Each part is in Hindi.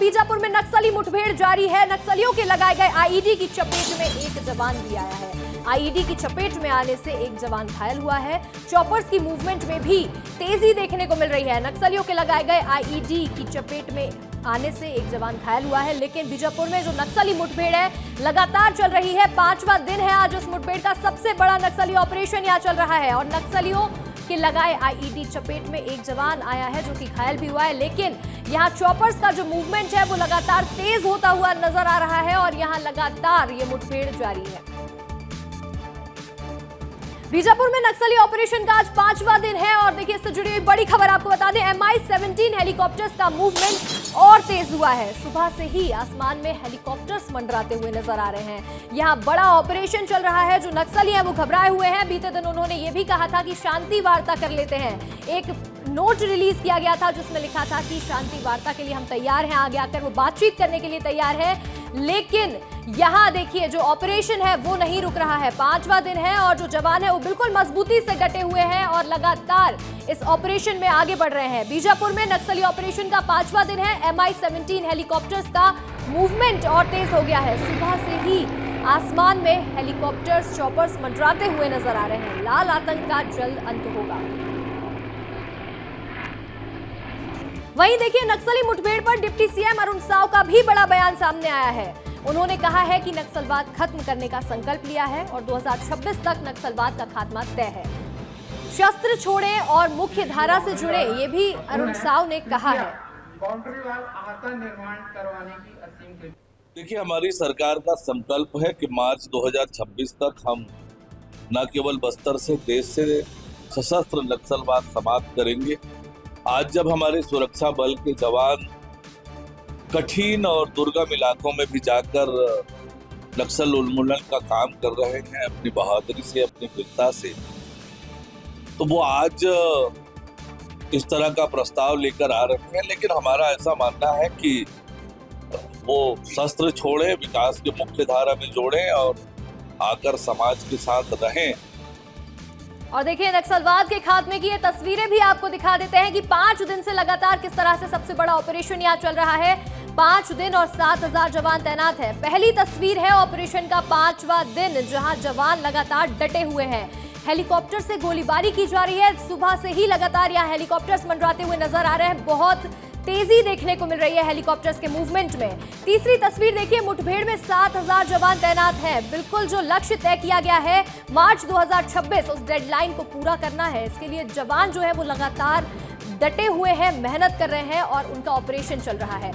बीजापुर में नक्सली मुठभेड़ जारी है। नक्सलियों के लगाए गए आईईडी की चपेट में एक जवान भी आया है। आईईडी की चपेट में आने से एक जवान घायल हुआ है। चॉपर्स की मूवमेंट में भी तेजी देखने को मिल रही है। नक्सलियों के लगाए गए आईईडी की चपेट में आने से एक जवान घायल हुआ है। लेकिन बीजापुर में जो नक्सली मुठभेड़ है लगातार चल रही है। 5वां दिन है आज उस मुठभेड़ का। सबसे बड़ा नक्सली ऑपरेशन यहाँ चल रहा है और नक्सलियों के लगाए आईईडी चपेट में एक जवान आया है जो कि घायल भी हुआ है। लेकिन यहाँ चॉपर्स का जो मूवमेंट है वो लगातार तेज होता हुआ नजर आ रहा है और यहाँ लगातार ये मुठभेड़ जारी है। बीजापुर में नक्सली ऑपरेशन का आज 5वां दिन है और देखिए इससे जुड़ी हुई बड़ी खबर आपको बता दें। MI-17 हेलीकॉप्टर्स का मूवमेंट और तेज हुआ है। सुबह से ही आसमान में हेलीकॉप्टर्स मंडराते हुए नजर आ रहे हैं। यहाँ बड़ा ऑपरेशन चल रहा है। जो नक्सली हैं वो घबराए हुए हैं। बीते दिन उन्होंने ये भी कहा था कि शांति वार्ता कर लेते हैं। एक नोट रिलीज किया गया था जिसमें लिखा था कि शांति वार्ता के लिए हम तैयार हैं, आगे आकर वो बातचीत करने के लिए तैयार है। लेकिन यहाँ देखिए जो ऑपरेशन है वो नहीं रुक रहा है। 5वां दिन है और जो जवान है वो बिल्कुल मजबूती से डटे हुए हैं और लगातार इस ऑपरेशन में आगे बढ़ रहे हैं। बीजापुर में नक्सली ऑपरेशन का 5वां दिन है। MI-17 हेलीकॉप्टर्स का मूवमेंट और तेज हो गया है। सुबह से ही आसमान में हेलीकॉप्टर्स चॉपर्स मंडराते हुए नजर आ रहे हैं। लाल आतंक का जल्द अंत होगा। वहीं देखिए नक्सली मुठभेड़ पर डिप्टी सीएम अरुण साव का भी बड़ा बयान सामने आया है। उन्होंने कहा है कि नक्सलवाद खत्म करने का संकल्प लिया है और 2026 तक नक्सलवाद का खात्मा तय है। शस्त्र छोड़ें और मुख्य धारा से जुड़े, ये भी अरुण साव ने कहा है। देखिए हमारी सरकार का संकल्प है कि मार्च 2026 तक हम न केवल बस्तर से, देश से सशस्त्र नक्सलवाद समाप्त करेंगे। आज जब हमारे सुरक्षा बल के जवान कठिन और दुर्गम इलाकों में भी जाकर नक्सल उन्मूलन का काम कर रहे हैं अपनी बहादुरी से, अपनी वीरता से, तो वो आज इस तरह का प्रस्ताव लेकर आ रहे हैं। लेकिन हमारा ऐसा मानना है कि वो शस्त्र छोड़े, विकास के मुख्य धारा में जोड़ें और आकर समाज के साथ रहें। और देखिए नक्सलवाद के खात्मे की ये तस्वीरें भी आपको दिखा देते हैं कि 5 दिन से लगातार किस तरह से सबसे बड़ा ऑपरेशन यहाँ चल रहा है। 5 दिन और 7,000 जवान तैनात है। पहली तस्वीर है ऑपरेशन का 5वां दिन जहां जवान लगातार डटे हुए हैं। हेलीकॉप्टर से गोलीबारी की जा रही है। सुबह से ही लगातार यहाँ हेलीकॉप्टर्स मंडराते हुए नजर आ रहे हैं। बहुत तेजी देखने को मिल रही है हेलीकॉप्टर्स के मूवमेंट में। तीसरी तस्वीर देखिए, मुठभेड़ में 7,000 जवान तैनात हैं। बिल्कुल जो लक्ष्य तय किया गया है मार्च 2026 उस डेडलाइन को पूरा करना है। इसके लिए जवान जो है वो लगातार डटे हुए हैं, मेहनत कर रहे हैं और उनका ऑपरेशन चल रहा है।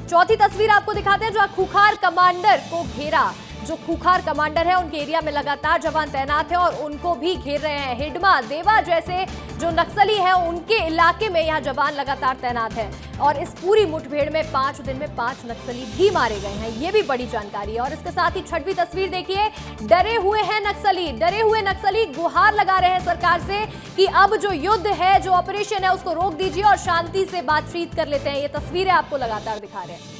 चौथी तस्वीर आपको दिखाते हैं जहां खूंखार कमांडर को घेरा। जो खूंखार कमांडर है उनके एरिया में लगातार जवान तैनात है और उनको भी घेर रहे हैं। हिडमा, देवा जैसे जो नक्सली हैं उनके इलाके में यहाँ जवान लगातार तैनात है और इस पूरी मुठभेड़ में 5 दिन में 5 नक्सली भी मारे गए हैं। ये भी बड़ी जानकारी है। और इसके साथ ही 6वीं तस्वीर देखिए, डरे हुए हैं नक्सली। डरे हुए नक्सली गुहार लगा रहे हैं सरकार से कि अब जो युद्ध है, जो ऑपरेशन है उसको रोक दीजिए और शांति से बातचीत कर लेते हैं। ये तस्वीरें आपको लगातार दिखा रहे हैं।